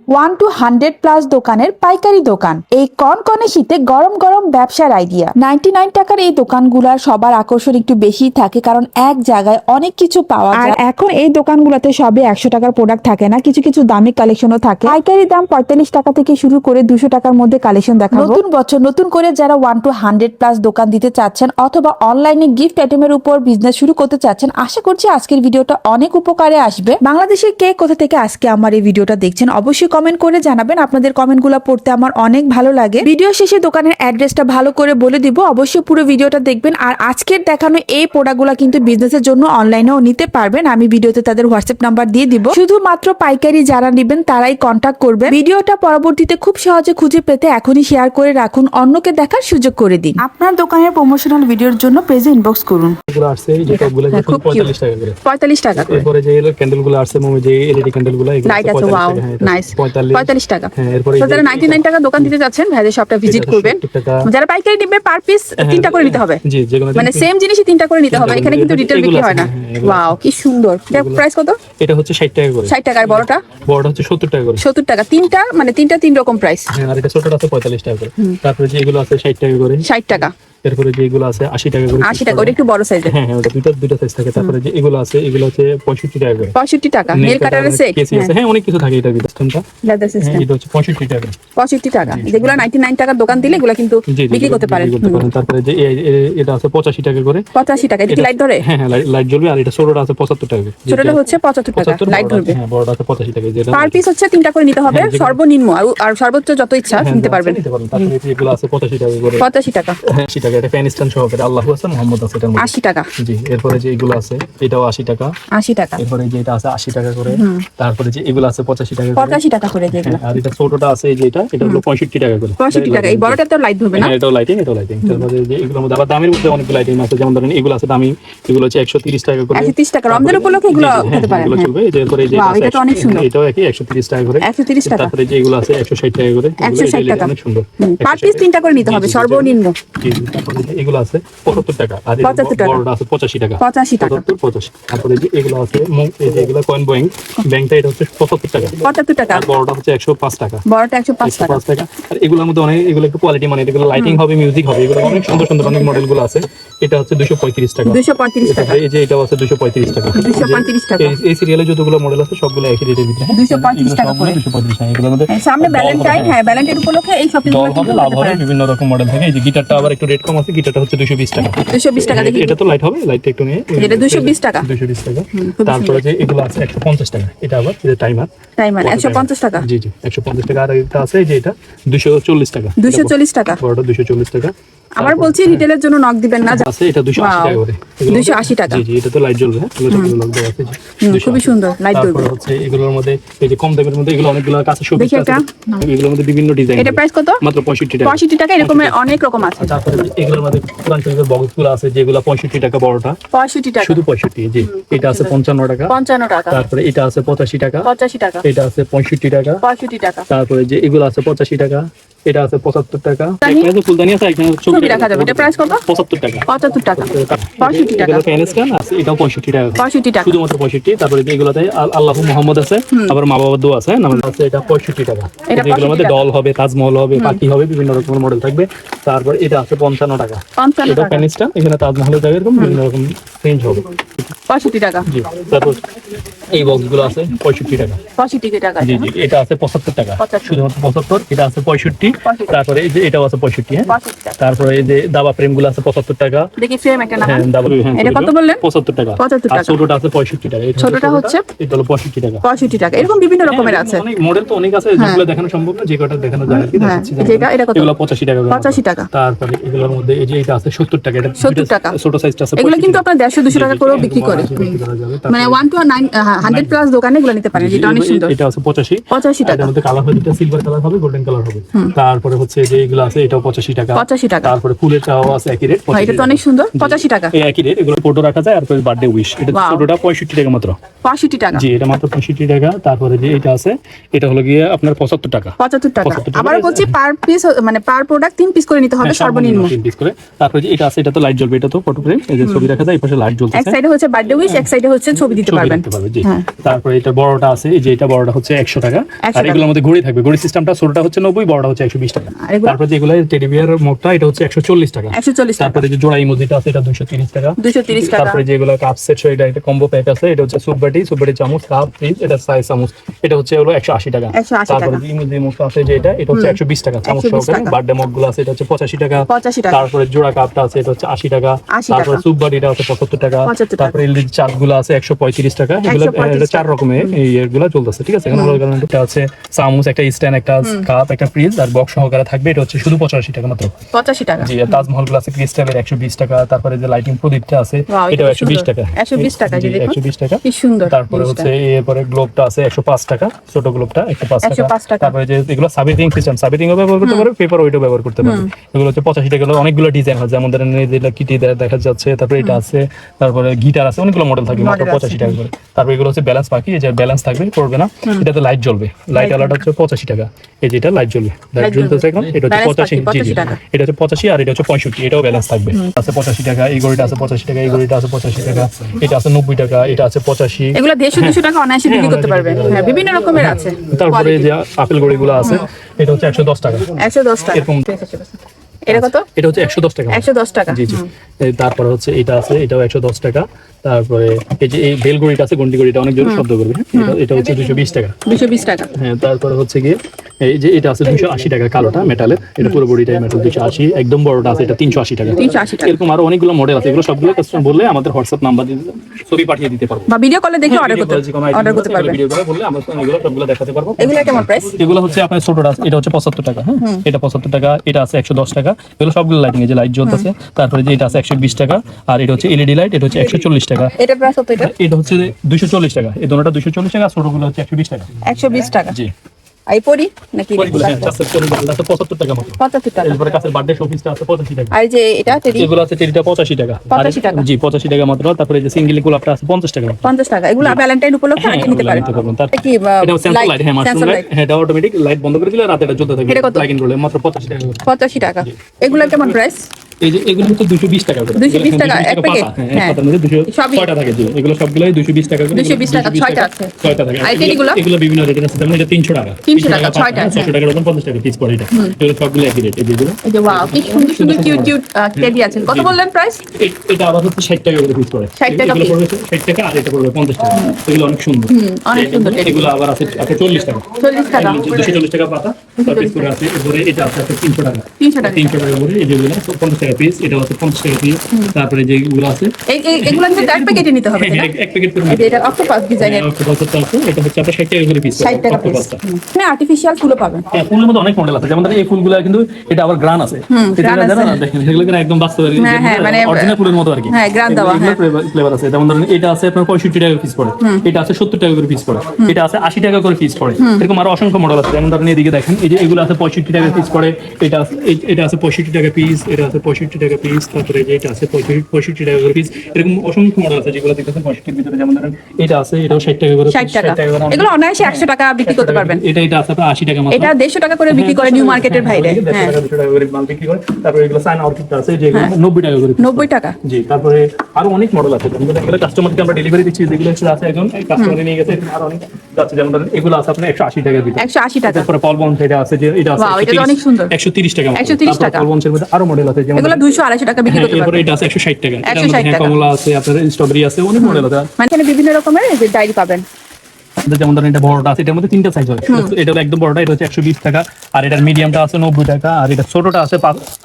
1 to 100+ দোকানের পাইকারি দোকান। এই কনকনে শীতে গরম গরম ব্যবসার আইডিয়া। 99 টাকার এই দোকানগুলোর সবার আকর্ষণ একটু বেশি থাকে, কারণ এক জায়গায় অনেক কিছু পাওয়া যায়। আর এখন এই দোকানগুলোতে সবে 100 টাকার প্রোডাক্ট থাকে না, কিছু কিছু দামি কালেকশনও থাকে। পাইকারি দাম 45 টাকা থেকে শুরু করে 200 টাকার মধ্যে কালেকশন দেখাবো। নতুন বছর নতুন করে যারা 1 to 100+ দোকান দিতে চাচ্ছেন অথবা অনলাইনে গিফট আইটেমের উপর বিজনেস শুরু করতে চাচ্ছেন, আশা করছি আজকের ভিডিওটা অনেক উপকারে আসবে। বাংলাদেশের কে কোথা থেকে আজকে আমার এই ভিডিওটা দেখছেন অবশ্যই কমেন্ট করে জানাবেন। আপনাদের কমেন্টগুলো পড়তে আমার অনেক ভালো লাগে। ভিডিও শেষে দোকানের অ্যাড্রেসটা ভালো করে বলে দিব, অবশ্যই পুরো ভিডিওটা দেখবেন। আর আজকের দেখানো এই প্রোডাক্টগুলো কিন্তু বিজনেসের জন্য অনলাইনেও নিতে পারবেন। আমি ভিডিওতে তাদের হোয়াটসঅ্যাপ নাম্বার দিয়ে দিব, শুধুমাত্র পাইকারি যারা নেবেন তারাই কন্ট্যাক্ট করবেন। ভিডিওটা পরবর্তীতে খুব সহজে খুঁজে পেতে এখনই শেয়ার করে রাখুন, অন্যকে দেখার সুযোগ করে দিন। আপনার দোকানের প্রমোশনাল ভিডিওর জন্য পেজে ইনবক্স করুন। এগুলো আছে যে টপগুলো 45 টাকা করে। 45 টাকা করে। এরপরে যে ক্যান্ডেলগুলো আছে মোমে যে এলইডি ক্যান্ডেলগুলো এগুলো লাইট আছে, ওয়াও নাইস। 45 টাকা। হ্যাঁ, এরপরে তো যারা 99 টাকা দোকান দিতে যাচ্ছেন ভাইদের শপটা ভিজিট করবেন। যারা পাইকারি নেবে পার পিস 3টা করে নিতে হবে। জি, যেগুলো মানে সেম জিনিসই 3টা করে নিতে হবে। এখানে কিন্তু রিটেল বিক্রি হয় না। ওয়াও কি সুন্দর। এটা প্রাইস কত? এটা হচ্ছে 60 টাকা করে। 60 টাকার বড়টা? বড়টা হচ্ছে 70 টাকা করে। 70 টাকা। তিনটা মানে তিনটা তিন রকম প্রাইস। হ্যাঁ, আর এটা ছোটটা আছে 45 টাকা করে। তারপরে যে এগুলো আছে 60 টাকা করে। 60 টাকা। এরপরে যে এগুলো আছে 80 টাকা করে। 80 টাকা। ওটা একটু বড় সাইজের। হ্যাঁ হ্যাঁ, ওটা দুইটা সাইজ থাকে। তারপরে যে এগুলো আছে এগুলো হচ্ছে 65 টাকা করে। 65 টাকা। নেল কাটারের সেট। হ্যাঁ, অনেক কিছু থাকে এটা সিস্টেমটা। Leather system. এটা হচ্ছে 65 টাকা। 65 টাকা। যেগুলো 99 টাকার দোকান দিলে এগুলো কিন্তু বিক্রি করতে পারেন। তারপরে যে এটা আছে 85 টাকা করে। 85 টাকা। এটা কি লাইট ধরে? হ্যাঁ হ্যাঁ, লাইট জ্বলবে। আর এটা ছোটটা আছে 75 টাকা। ছোটটা হচ্ছে 75 টাকা, লাইট ধরবে। হ্যাঁ, বড়টা আছে 85 টাকা। যেটা পার পিস হচ্ছে 3টা করে নিতে হবে সর্বনিম্ন, আর সর্বোচ্চ যত ইচ্ছা নিতে পারবেন। তারপরে এগুলো আছে 85 টাকা করে। 85 টাকা। হ্যাঁ, 80 টাকা। এটা ফ্যান স্ট্যান্ড সহকারে আল্লাহু আছে মুহাম্মদ আছে এটার মধ্যে। 80 টাকা। জি, এরপরে যে এগুলো আছে এটাও 80 টাকা। 80 টাকা। এরপরে যে এটা আছে 80 টাকা করে। তারপরে যে এগুলো আছে 85 টাকা করে। 85 টাকা করে যেগুলো। আর এটা ছোটটা আছে এই যে এটা হলো 65 টাকা করে। 65 টাকা। এই বড়টা তো লাইট ধরবে না? এটাও লাইটিং। তারপরে যে এগুলোর মধ্যে আবার দামের মধ্যে অনেক লাইটিং আছে। যেমন ধরেন এগুলো আছে দামি, এগুলো হচ্ছে 130 টাকা করে। 130 টাকা। রমজান উপলক্ষে এগুলো হতে পারে। এগুলো চলবে। এরপরে যে এটা তো অনেক সুন্দর। এটাও একই 130 টাকা করে। 130 টাকা। তারপরে যে এগুলো আছে 160 টাকা করে। 160 টাকা। অনেক সুন্দর। পার পিস 3টা করে নিতে হবে সর্বনিম্ন। জি, তারপরে যে এগুলো আছে 75 টাকা। আর 75 টাকা। বড়টা আছে 85 টাকা। 85 টাকা। 85। তারপরে যে এগুলো আছে এই যে এগুলো কয়েন ব্যাংকটা এটা হচ্ছে 75 টাকা। 75 টাকা। আর বড়টা হচ্ছে 105 টাকা। বড়টা 105 টাকা। 105 টাকা। আর এগুলোর মধ্যে অনেক এগুলো একটু কোয়ালিটি মানে এগুলো লাইটিং হবে, মিউজিক হবে। এগুলো অনেক সুন্দর সুন্দর অনেক মডেলগুলো আছে। এটা হচ্ছে 235 টাকা। 235 টাকা। এই যে এটাও আছে 235 টাকা। 235 টাকা। এই সিরিয়ালে যতগুলো মডেল আছে সবগুলো একই রেটের ভিতরে। 235 টাকা করে। 235 টাকা। এগুলোর মধ্যে সামনে ভ্যালেন্টাইন, হ্যাঁ ভ্যালেন্টাইন উপলক্ষে এই শপিংগুলো হবে, লাভ হবে, বিভিন্ন রকম মডেল থাকে। এই যে গিটারটা আবার একটু রেট কম আছে। গিটারটা হচ্ছে 220 টাকা। 220 টাকা দেখি। এটা তো লাইট হবে, লাইটটা একটু নিয়ে এটা 220 টাকা। 220 টাকা। তারপরে যে এগুলো আছে 150 টাকা। এটা আবার এটা টাইমার 150 টাকা। জি জি, 150 টাকা। আর এটা আছে যে এটা 240 টাকা। 240 টাকা। বড়টা 240 টাকা। আমার বলছি রিটেলের জন্য নক দিবেন না। আছে এটা 280 টাকা করে। 280 টাকা। জি জি, এটা তো লাইট জ্বলবে। হ্যাঁ, এগুলো লক দেওয়া আছে। খুবই সুন্দর লাইট জ্বলবে। তারপর হচ্ছে এগুলোর মধ্যে এই যে কম দামের মধ্যে এগুলো অনেকগুলো কাছে শোপিস আছে। এগুলোর মধ্যে বিভিন্ন ডিজাইন। এটা প্রাইস কত? মাত্র 65 টাকা। 65 টাকা। এরকম অনেক রকম আছে। তারপরে এগুলোর মধ্যে কোরআন শরীফের বক্সগুলো আছে যেগুলো 65 টাকা বড়টা। 65 টাকা। শুধু 65। জি, এটা আছে 55 টাকা। 55 টাকা। তারপরে এটা আছে 85 টাকা। 85 টাকা। এটা আছে 65 টাকা। 65 টাকা। তারপরে যে এগুলো আছে 85 টাকা। এটা আছে 75 টাকা। এখানে ফুলদানি আছে, এখানে ছবি রাখা যাবে। এটা প্রাইস কত? 75 টাকা। 75 টাকা। 65 টাকা। এগুলো ফ্যান স্ক্যান আছে, এটাও 65 টাকা। 65 টাকা। শুধুমাত্র 65। তারপরে যে এগুলোতে আল্লাহু মুহাম্মদ আছে, আবার মা বাবার দোয়া আছে, নাম আছে। এটা 65 টাকা। এগুলোর মধ্যে ডল হবে, তাজমহল হবে, পাখি হবে, বিভিন্ন রকমের মডেল থাকবে। তারপর এটা আছে 55 টাকা। 55 এটা টাকা। ফ্যান স্ট্যান্ড, এখানে তাজমহলের জায়গায় এরকম বিভিন্ন রকম রেঞ্জ হবে। 65 টাকা। জি, তারপর এই বক্সগুলো আছে 65 টাকা। 65 টাকা। জি জি, এটা আছে 75 টাকা। 75 শুধুমাত্র 75। এটা আছে 65। তারপরে এই যে এটাও আছে 65। হ্যাঁ, 65 টাকা। তারপরে এই যে দাবা ফ্রেমগুলো আছে 75 টাকা। দেখি ফ্রেম একটা না। হ্যাঁ, দাবা হ্যাঁ। এটা কত বললেন? 75 টাকা। 75 আর টাকা। ছোটটা আছে 65 টাকা। ছোটটা হচ্ছে এটা হলো 65 টাকা। 65 টাকা। এরকম বিভিন্ন রকমের আছে। অনেক মডেল তো অনেক আছে, যেগুলো দেখানো সম্ভব না, যে কটা দেখানো যায় আর কি দেখাচ্ছি। যেটা এটা কত? এগুলো 85 টাকা করে। 85 টাকা। তারপরে এগুলোর মধ্যে এই যে এটা আছে 70 টাকা। এটা 70 টাকা। ছোট সাইজটা আছে। এগুলো কিন্তু আপনার 150-200 টাকা করেও বিক্রি করে। মানে 1 to 100+ দোকানে এগুলো নিতে পারেন। এটা অনেক সুন্দর। এটা আছে 85 টাকা। এর মধ্যে কালার হবে, এটা সিলভার কালার হবে, গোল্ডেন কালার হবে। তারপরে হচ্ছে যে এগুলো আছে, এটাও 85 টাকা। 85 টাকা। তারপরে ফুলের চাও আছে একই রেট। এটা তো অনেক সুন্দর। 85 টাকা। এই একই রেট। এগুলো ফটো রাখা যায়। আর বার্থডে উইশ, এটা ছোটটা 65 টাকা মাত্র। 65 টাকা। জি, এটা মাত্র 65 টাকা। তারপরে যে এটা আছে, এটা হলো গিয়ে আপনার 75 টাকা। 75 টাকা। 75 টাকা। আবার বলছি পার পিস মানে পার প্রোডাক্ট 3 পিস করে নিতে হবে সর্বনিম্ন। 3 পিস করে। তারপরে যে এটা আছে, এটা তো লাইট জ্বলবে। এটা তো ফটো ফ্রেম, এই যে ছবি রাখা যায়, এই পাশে লাইট জ্বলছে। এক সাইডে হচ্ছে বার্থডে উইশ, এক সাইডে হচ্ছে ছবি দিতে পারবেন। জি, হ্যাঁ। তারপরে এটা বড়টা আছে, এই যে এটা বড়টা হচ্ছে 100 টাকা। 100 আর টাকা। এগুলোর মধ্যে ঘড়ি থাকবে, ঘড়ি সিস্টেমটা ছোটটা হচ্ছে 90, বড়টা হচ্ছে 120 টাকা। আর এগুলো? তারপরে যেগুলো টেডি বিয়ার মোটটা এটা হচ্ছে 140 টাকা। 140 টাকা। তারপরে যে জোড়া ইমোজিটা আছে এটা 230 টাকা। 230 টাকা। তারপরে যেগুলো কাপ সেট এটা একটা কম্বো প্যাক আছে, এটা হচ্ছে সুপ বাটি চামচ, কাপ ফ্রিজ, এটা সাইজ চামচ, এটা হচ্ছে হলো 180 টাকা। 180 তারপরে টাকা। যে ইমোজি মুখ আছে যে এটা হচ্ছে 120 টাকা চামচ 120 সহকারে। টাকা। বার্থডে মগগুলো আছে এটা হচ্ছে 85 টাকা। 85 টাকা। তারপরে জোড়া কাপটা আছে এটা হচ্ছে 80 টাকা। 80 তারপরে টাকা। সুপ বাটিটা আছে 75 টাকা। 75 টাকা। তারপরে এলইডি চার্টগুলো আছে 135 টাকা। এগুলো 135 এটা 4 রকমের এই এগুলো চলতেছে, ঠিক আছে। এখানে এটা আছে চামচ, একটা স্ট্যান্ড, একটা কাপ, একটা ফ্রিজ আর বক্স সহকারে থাকবে, এটা হচ্ছে শুধু 85 টাকা মাত্র। 85 টাকা। জি, আর তাজমহল গ্লাসে ক্রিস্টালের 120 টাকা। তারপরে যে লাইটিং প্রদীপটা আছে Wow, এটাও এটা 120 সুন্দর। টাকা। 120 টাকা, জি, যে দেখুন। 120 টাকা। কি সুন্দর তারপরে জিনিসটা। হচ্ছে এরপরে গ্লোবটা আছে 105 টাকা, ছোট গ্লোবটা 105 টাকা। 105 টাকা। তারপরে যে এগুলো সাবিটিং সিস্টেম, সাবিটিংও ব্যবহার করতে পারবে, পেপার ওয়েটও ব্যবহার করতে পারবে। এগুলো হচ্ছে 85 টাকা। এগুলো অনেকগুলো ডিজাইন হয়, যেমন ধরেন এই যে কিটি দেখা যাচ্ছে, তারপরে এটা আছে, তারপরে গিটার আছে, অনেকগুলো মডেল থাকবে মাত্র Model আছে। 85 টাকা করে। তারপরে এগুলো হচ্ছে ব্যালেন্স পাখি, এই যে ব্যালেন্স থাকবে, পড়বে না, এটাতে লাইট জ্বলবে, লাইট আলাদা হচ্ছে 85 টাকা। এই যেটা লাইট জ্বলবে, লাইট জ্বলতেছে এখন, এটা হচ্ছে Balance 85। পাখি, জি, জি, 85 টাকা। এটা হচ্ছে 85 আর এটা হচ্ছে 65, এটাও ব্যালেন্স থাকবে। আছে 85 টাকা, এই ঘড়িটা আছে 85 টাকা, এই ঘড়িটা আছে 85 টাকা, এটা আছে 90 টাকা, এটা আছে 85। এগুলো 150-200 টাকা অনায়াসে বিক্রি করতে পারবেন। হ্যাঁ, বিভিন্ন রকমের আছে। তারপরে যে আপেল ঘড়িগুলো আছে এটা হচ্ছে 110 টাকা। 110 টাকা। এরকম। এটা কত? এটা হচ্ছে 110 টাকা। 110 টাকা। জি জি। তারপরে হচ্ছে এটা আছে, এটাও 110 টাকা। তারপরে এই যে এই বেল ঘড়িটা আছে, ঘন্টি ঘড়িটা অনেক জোরে শব্দ করবে, হ্যাঁ? এটা হচ্ছে 220 টাকা। 220 টাকা। হ্যাঁ, তারপরে হচ্ছে গিয়ে এই যে এটা আছে 280 টাকা, কালোটা মেটালের, এটা পুরো বডিটাই মেটাল, 280। একদম বড়টা আছে এটা 380 টাকা। 380 টাকা। এরকম আরো অনেকগুলো মডেল আছে, এগুলো সবগুলো কাস্টমার বললে আমাদের হোয়াটসঅ্যাপ নাম্বার দিয়ে ছবি পাঠিয়ে দিতে পারবো। বা ভিডিও কলে দেখে অর্ডার ভিডিও করতে কলে যে কোনো item অর্ডার করতে আছে, পারবেন। ভিডিও কলে বললে আমরা এগুলো সবগুলো দেখাতে পারবো। এগুলো কেমন প্রাইস? এগুলো হচ্ছে আপনার ছোটটা আছে, এটা হচ্ছে 75 টাকা। হ্যাঁ, এটা 75 টাকা, এটা আছে 110 টাকা। এগুলো সবগুলো লাইটিং, এই যে লাইট জ্বলতেছে। তারপরে যে এটা আছে 120 টাকা, আর এটা হচ্ছে এলইডি লাইট, এটা হচ্ছে 140 টাকা। এটা প্রাইস কত? এটা এটা হচ্ছে 240 টাকা। এই দুটোটা 240 টাকা, ছোটগুলো হচ্ছে 120 টাকা। 120 টাকা। জি। এই পরি নাকি? পরিগুলো, হ্যাঁ, কাঁচের পরিগুলো আছে 75 টাকা মাত্র। 75 টাকা। এরপরে কাঁচের বার্থডে শোপিসটা আছে 85 টাকা। আর এই যে এটা টেডি এগুলো আছে টেরিটা 85 টাকা। 85 টাকা। জি, 85 টাকা মাত্র। তারপরে যে সিঙ্গেল গোলাপটা আছে 50 টাকা মাত্র। 50 টাকা। এগুলো ভ্যালেন্টাইন উপলক্ষে হ্যাঁ, আগে নিতে পারেন। তারপর কি এটা সেন্সর লাইট, হ্যাঁ, মাশরুম লাইট, হ্যাঁ, এটা অটোমেটিক লাইট বন্ধ করে দিলে রাতে এটা জ্বলতে থাকবে। এটা কত? প্লাগ ইন করলে মাত্র 85 টাকা করে। 85 টাকা। এগুলোর কেমন প্রাইস? এই যে এগুলো হচ্ছে 220 টাকা করে। 220 টাকা, 220 এক প্যাকেট? পাতা, হ্যাঁ, হ্যাঁ। এক পাতার মধ্যে 200 সবই? 6টা থাকে। জি, এগুলো সবগুলাই 220 টাকা করে। 220 টাকা, 6টা আছে। 6টা থাকে। আর টেডিগুলো? এগুলো বিভিন্ন রেটের আছে, যেমন এটা 300 টাকা। 300 টাকা, পাতা, 6টা, 600 টাকার ওজন 50 টাকা পিস পড়ে এটা। এগুলো সবগুলো একই রেট। এই যেগুলো এই যে ওয়াও, কি সুন্দর সুন্দর কিউট কিউট টেডি আছেন। কত বললেন প্রাইস? এটা আবার হচ্ছে 60 টাকা করে পিস পড়ে। 60 টাকা এগুলো piece। পড়বে 60 টাকা, আর এটা পড়বে 50 টাকা। এগুলো অনেক সুন্দর। অনেক সুন্দর টেডি। এগুলো আবার আছে আপনার 40 টাকা। 40 টাকা। 240 টাকা পাতা, তার পিস করে আছে। এরপরে এটা আছে আপনার 300 টাকা। 300 টাকা। 300 টাকা করে এই যেগুলো 50 টাকা পিস, এটা হচ্ছে 50 টাকা পিস। তারপরে যেগুলো আছে এগুলো কিন্তু এক প্যাকেটে নিতে হবে না? এক প্যাকেট করে এই যে এটা অক্টোপাস ডিজাইনের অক্টোপাসটা আছে, এটা হচ্ছে আপনার 60 টাকা করে পিস। 60 টাকা পিস। অক্টোপাসটা। মানে আর্টিফিশিয়াল ফুলও পাবেন। হ্যাঁ, ফুলের মধ্যে অনেক মডেল আছে, যেমন ধরেন এই ফুলগুলো কিন্তু এটা আবার গ্রান আছে। গ্রান আছে। জানেন না, দেখেন এগুলো কিন্তু একদম বাস্তব আর কি, হ্যাঁ, হ্যাঁ, মানে অরিজিনাল ফুলের মতো আর কি। হ্যাঁ, গ্রান দেওয়া, হ্যাঁ। ফ্লেভার আছে, যেমন ধরেন এটা আছে আপনার 65 টাকা পিস পড়ে, এটা আছে 70 টাকা করে পিস পড়ে, এটা আছে 80 টাকা করে পিস পড়ে। এরকম আরো অসংখ্য মডেল আছে, যেমন ধরেন এদিকে দেখেন, এই যে এগুলো আছে 65 টাকা পিস পড়ে, এটা আছে এটা আছে 65 টাকা পিস, এটা আছে 65 টাকা পিস, তারপরে যে এটা আছে 65 টাকা করে পিস। এরকম অসংখ্য মডেল আছে যেগুলো দেখতেছেন 65 এর ভিতরে, যেমন ধরেন এটা আছে, এটাও 60 টাকা করে, 60 টাকা। 60 টাকা করে। এগুলো অনায়াসে 100 টাকা বিক্রি করতে পারবেন। এটা আছে আপনার 80 টাকা মাত্র। এটা 150 টাকা করে বিক্রি করে নিউ মার্কেটের ভাইরে। হ্যাঁ, 200 টাকা করে মাল বিক্রি করে। তারপরে এগুলো সাইন অর্কিডটা আছে যেগুলো 90 টাকা করে। 90 টাকা। জি, তারপরে আরো অনেক মডেল আছে, যেগুলো এগুলো কাস্টমারকে আমরা ডেলিভারি দিচ্ছি, যেগুলো আছে একজন কাস্টমারে নিয়ে গেছে, আরো অনেক আছে, যেমন ধরেন এগুলো আছে আপনার 180 টাকার ভিতরে। 180 টাকা। তারপরে পলবন এটা আছে, যে এটা আছে Wow, এটা তো অনেক সুন্দর। 130 টাকা। 130 টাকা। পলবনের মধ্যে আরো মডেল আছে, যেমন এগুলো 200-250 টাকা বিক্রি হ্যাঁ, করতে এরপরে পারবেন। এটা আছে 160 টাকা। এটার 160 মধ্যে হ্যাঁ, টাকা। কমলা আছে, আপনার স্ট্রবেরি আছে, অনেক মডেল আছে। মানে এখানে বিভিন্ন রকমের এই যে ডায়েরি পাবেন। যেমন ধরেন এটা বড়টা আছে, এটার মধ্যে 3টা সাইজ হয়। এটা হলো একদম বড়টা, এটা হচ্ছে 120 টাকা, আর এটার মিডিয়ামটা আছে 90 টাকা, আর এটা ছোটটা আছে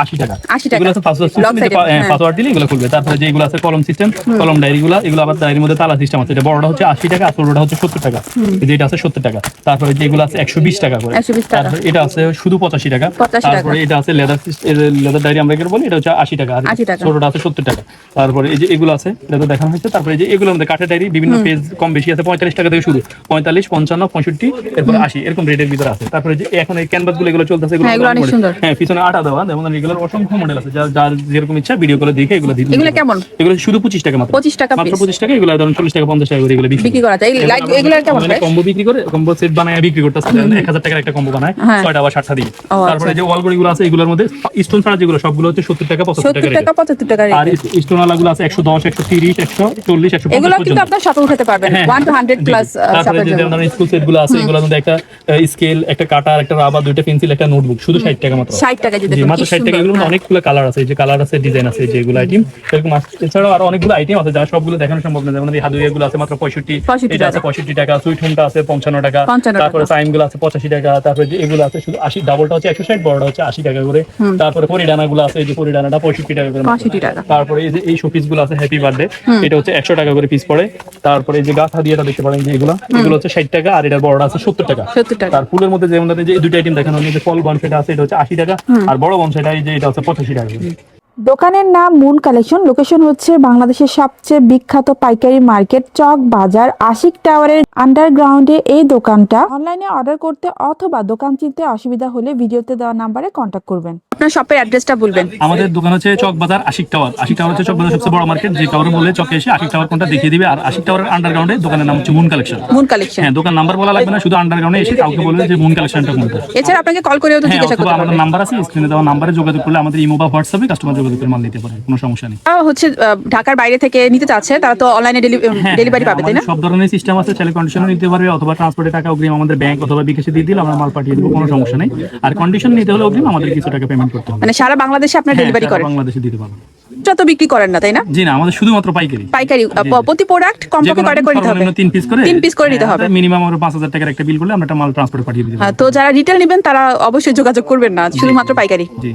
80 টাকা। 80 টাকা। এগুলো আছে পাসওয়ার্ড Lock সিস্টেম, থাকে, হ্যাঁ। পাসওয়ার্ড দিলে এগুলো খুলবে। তারপরে যেগুলো আছে কলম সিস্টেম, কলম ডায়েরিগুলো, এগুলো আবার ডায়েরির মধ্যে তালা সিস্টেম আছে। এটা বড়টা হচ্ছে 80 টাকা, আর ছোটটা হচ্ছে 70 টাকা। এই যে এটা আছে 70 টাকা। তারপরে যেগুলো আছে 120 টাকা করে। 120 টাকা। তারপরে এটা আছে শুধু 85 টাকা। 85 টাকা। তারপরে এটা আছে লেদার ডায়েরি আমরা এগুলো বলি, এটা হচ্ছে 80 টাকা, আর 80 টাকা। ছোটটা আছে 70 টাকা। তারপরে এই যে এগুলো আছে, এটা তো দেখানো হয়েছে। তারপরে এই যে এগুলোর মধ্যে কাঠের ডায়েরি বিভিন্ন পেজ কম বেশি আছে, 45 টাকা থেকে শুরু, 45, 55, 65, এরপরে 80 এরকম রেটের ভিতরে আছে। তারপরে যে এখন এই ক্যানভাস গুলো এগুলো চলতেছে, হ্যাঁ, এগুলো অনেক model। সুন্দর। হ্যাঁ, পিছনে আটা দেওয়া, যেমন এগুলোর অসংখ্য মডেল আছে, যার যেরকম ইচ্ছা ভিডিও করে দেখে এগুলো দিতে। এগুলো কেমন? এগুলো শুধু 25 টাকা মাত্র। 25 টাকা মাত্র piece। 25 টাকা। এগুলো ধরুন 40 টাকা 50 টাকা করে এগুলো বিক্রি করা যায়। এই লাইট এগুলোর কেমন প্রাইস? কম্বো বিক্রি করে, কম্বো সেট বানায় বিক্রি করতেছে। 1000 টাকার একটা কম্বো বানায়, হ্যাঁ। 6টা বা 7টা দিয়ে। ও, তারপরে আচ্ছা। যে ওয়াল গুলো আছে এগুলোর মধ্যে স্টোন ছাড়া যেগুলো সবগুলো হচ্ছে 70 টাকা 75 টাকা 70 রেট। টাকা 75 টাকা আর রেট। স্টোন গুলো আছে 110, 130, 140, 150 এগুলো কিন্তু পর্যন্ত। আপনার শপে উঠাতে পারবেন। হ্যাঁ, 1 to 100 প্লাস তারপরে শপের যে জন্য। ধরনের স্কুল সেট গুলো আছে এগুলোর মধ্যে একটা স্কেল, একটা কাটার, একটা রাবার, দুইটা পেন্সিল, একটা নোটবুক, শুধু 60 টাকা মাত্র। 60 টাকা যদি জি, দেখুন, মাত্র কি 60 টাকা। সুন্দর। এগুলোর মধ্যে অনেকগুলো কালার আছে, এই যে কালার আছে, ডিজাইন আছে, যেগুলো আইটেম এরকম আছে। এছাড়াও আরো অনেকগুলো আইটেম আছে যা সবগুলো দেখানো সম্ভব না। যেমন এই হাদুয়া গুলো আছে মাত্র 65, এটা আছে 65 টাকা। সুইট হোমটা আছে 55 টাকা। 55 টাকা। তারপরে সাইন গুলো আছে 85 টাকা। তারপরে যে এগুলো আছে শুধু 80, ডাবলটা হচ্ছে 160, বড়টা হচ্ছে 80 টাকা করে। তারপরে পরিডানা গুলো আছে, এই যে পরিডানাটা 65 টাকা করে মাত্র। 65 টাকা। তারপরে এই যে এই শোপিস গুলো আছে হ্যাপি বার্থডে, এটা হচ্ছে 100 টাকা করে পিস পড়ে। তারপরে এই যে গাঁথা দিয়েটা দেখতে পারেন যে এগুলো হচ্ছে 60 টাকা, আর এটার বড়টা আছে 70 টাকা। 70 টাকা। তার ফুলের মধ্যে যেমন যে এই দুটো আইটেম দেখানো, যে ফল বনসাইটা আছে এটা হচ্ছে 80 টাকা, আর বড় বনসাইটা এই যে এটা হচ্ছে 85 টাকা। দোকানের নাম মুন কালেকশন। লোকেশন হচ্ছে বাংলাদেশের সবচেয়ে বিখ্যাত পাইকারি মার্কেট চক বাজার আশিক টাওয়ারের আন্ডারগ্রাউন্ডে এই দোকানটা। অনলাইনে অর্ডার করতে অথবা দোকান চিনতে অসুবিধা হলে ভিডিওতে দেওয়া নাম্বারে কন্ট্যাক্ট করবেন। আপনার শপের অ্যাড্রেসটা বলবেন। আমাদের দোকান হচ্ছে চক বাজার আশিক টাওয়ার। আশিক টাওয়ার হচ্ছে চক বাজার সবচেয়ে বড় মার্কেট। যে কাউরে বললে চকে এসে আশিক টাওয়ার কোনটা দেখিয়ে দিবে। আর আশিক টাওয়ারের আন্ডারগ্রাউন্ডে দোকানের নাম হচ্ছে মুন কালেকশন। Moon collection. হ্যাঁ, দোকান নাম্বার বলা লাগবে না, শুধু আন্ডারগ্রাউন্ডে এসে কাউকে বলবে যে মুন কালেকশনটা কোনটা। এছাড়া আপনাকে কল করেও তো হ্যাঁ, জিজ্ঞাসা অথবা করতে আমাদের পারবেন। নাম্বার আছে, স্ক্রিনে দেওয়া নাম্বারে যোগাযোগ করলে আমাদের ইমো বা হোয়াটসঅ্যাপে কাস্টমার যোগাযোগ করে মাল নিতে পারে, কোনো সমস্যা নেই। হচ্ছে ঢাকার বাইরে থেকে নিতে চাচ্ছে তারা তো অনলাইনে হ্যাঁ, ডেলিভারি পাবে, তাই না? আমাদের সব ধরনের সিস্টেম আছে, চাইলে কন্ডিশনে নিতে পারবে অথবা ট্রান্সপোর্টের টাকা অগ্রিম আমাদের ব্যাংক অথবা বিকাশে দিয়ে দিলে আমরা মাল পাঠিয়ে দেবো, কোনো সমস্যা নেই। আর কন্ডিশন নিতে হলে অগ্রিম আমাদের কিছু টাকা পেমেন্ট করতে হবে। মানে সারা বাংলাদেশে আপনার হ্যাঁ, ডেলিভারি সারা করেন? বাংলাদেশে দিতে পারবো। যত বিক্রি করেন না, তাই না? জি না, আমাদের শুধুমাত্র পাইকারি। পাইকারি প্রতি প্রোডাক্ট কমপক্ষে কয়টা করে নিতে হবে? 3 পিস করে। 3 পিস করে নিতে হবে। মিনিমাম আমরা 5000 টাকার একটা বিল করলে আমরা একটা মাল ট্রান্সপোর্ট পাঠিয়ে দিতে পারবো। তো যারা রিটেল নেবেন তারা অবশ্যই যোগাযোগ করবেন না, শুধুমাত্র পাইকারি। জি।